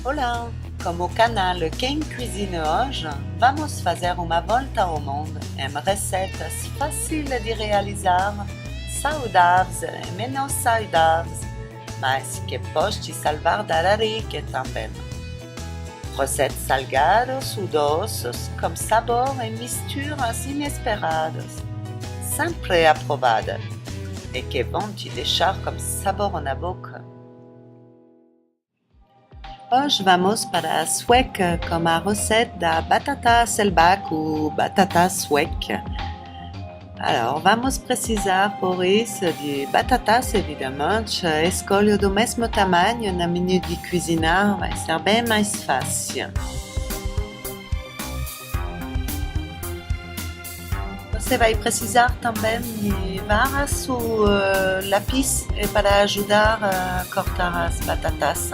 Olá! Como o canal Quem Cuisina Hoje, vamos fazer uma volta ao mundo em receitas fáceis de realizar, saudáveis e menos saudáveis, mas que podem te salvar da larica também. Receitas salgadas ou doces, com sabor e misturas inesperadas, sempre aprovadas e que vão te deixar com sabor na boca. Hoje vamos para a sueca com a receita da batata selbach ou batata sueca. Alors, vamos precisar por isso de batatas, evidentemente. Escolha do mesmo tamanho no menu de cozinhar, vai ser bem mais fácil. Você vai precisar também de varas ou lápis para ajudar a cortar as batatas.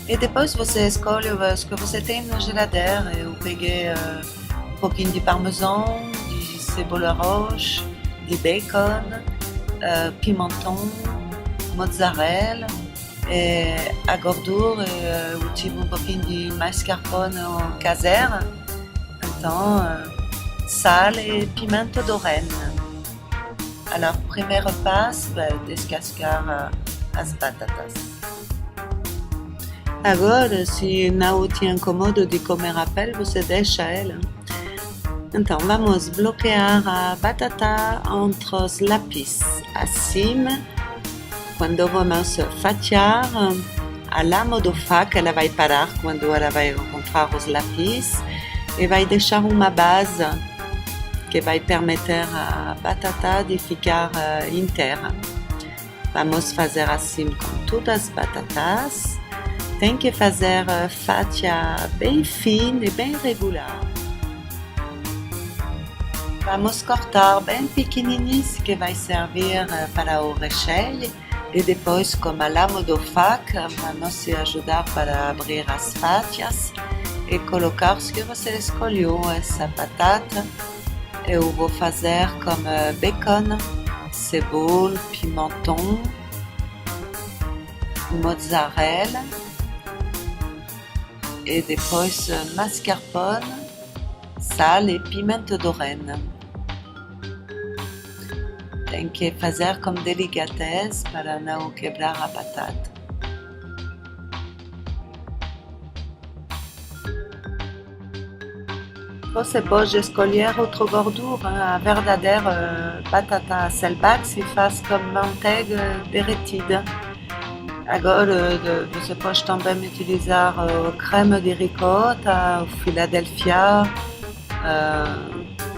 E depois você escolhe o que você tem na geladeira. Eu peguei um pouquinho de parmesão, de cebola roxa, de bacon, pimentão, mozzarella, e a gordura. Eu tive um pouquinho de mascarpone caseira, então sal e pimenta do reino. Alors, primeiro passo é descascar as batatas. Agora, se não te incomoda de comer a pele, você deixa ela. Então, vamos bloquear a batata entre os lápis. Acima, quando vamos fatiar, a lama do faca ela vai parar quando ela vai encontrar os lápis e vai deixar uma base que vai permitir à batata de ficar inteira. Vamos fazer assim com todas as batatas. Tem que fazer fatia bem fina e bem regular. Vamos cortar bem pequenininhos que vai servir para o recheio e depois com a lama do faca vamos se ajudar para abrir as fatias e colocar o que você escolheu essa batata. Eu vou fazer com bacon, cebola, pimentão, mozzarella e depois mascarpone, sal e pimenta do reino. Tem que fazer com delicadeza para não quebrar a batata. Você pode escolher outra gordura. A verdadeira batata selbach se faz com manteiga derretida. Agora, você pode também utilizar creme de ricota, Philadelphia,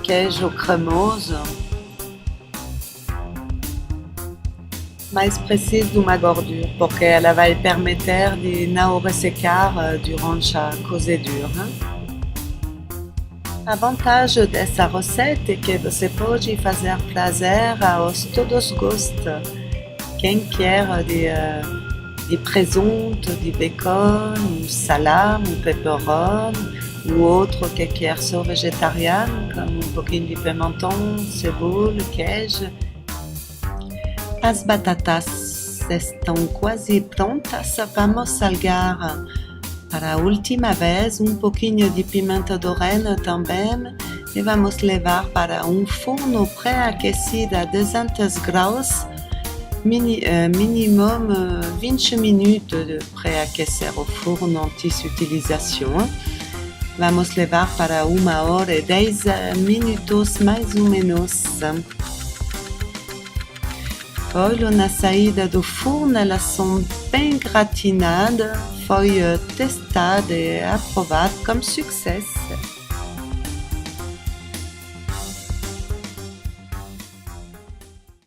queijo cremoso. Mas precisa de uma gordura, porque ela vai permitir de não ressecar durante a cozedura. A vantagem dessa receita é que você pode fazer prazer aos todos os gostos. Quem quer de presunto, de bacon, salame, pepperoni, ou outro que quer só vegetariano, com um pouquinho de pimentão, cebola, queijo. As batatas estão quase prontas, vamos salgar para a última vez um pouquinho de pimenta do reino também e vamos levar para um forno pré-aquecido a 200 graus. Minimum 20 minutos de pré-aquecer o forno antes de utilização. Vamos levar para 1h10 minutos mais ou menos. Olha, na saída do forno elas são bem gratinadas, foi testada e aprovada com sucesso.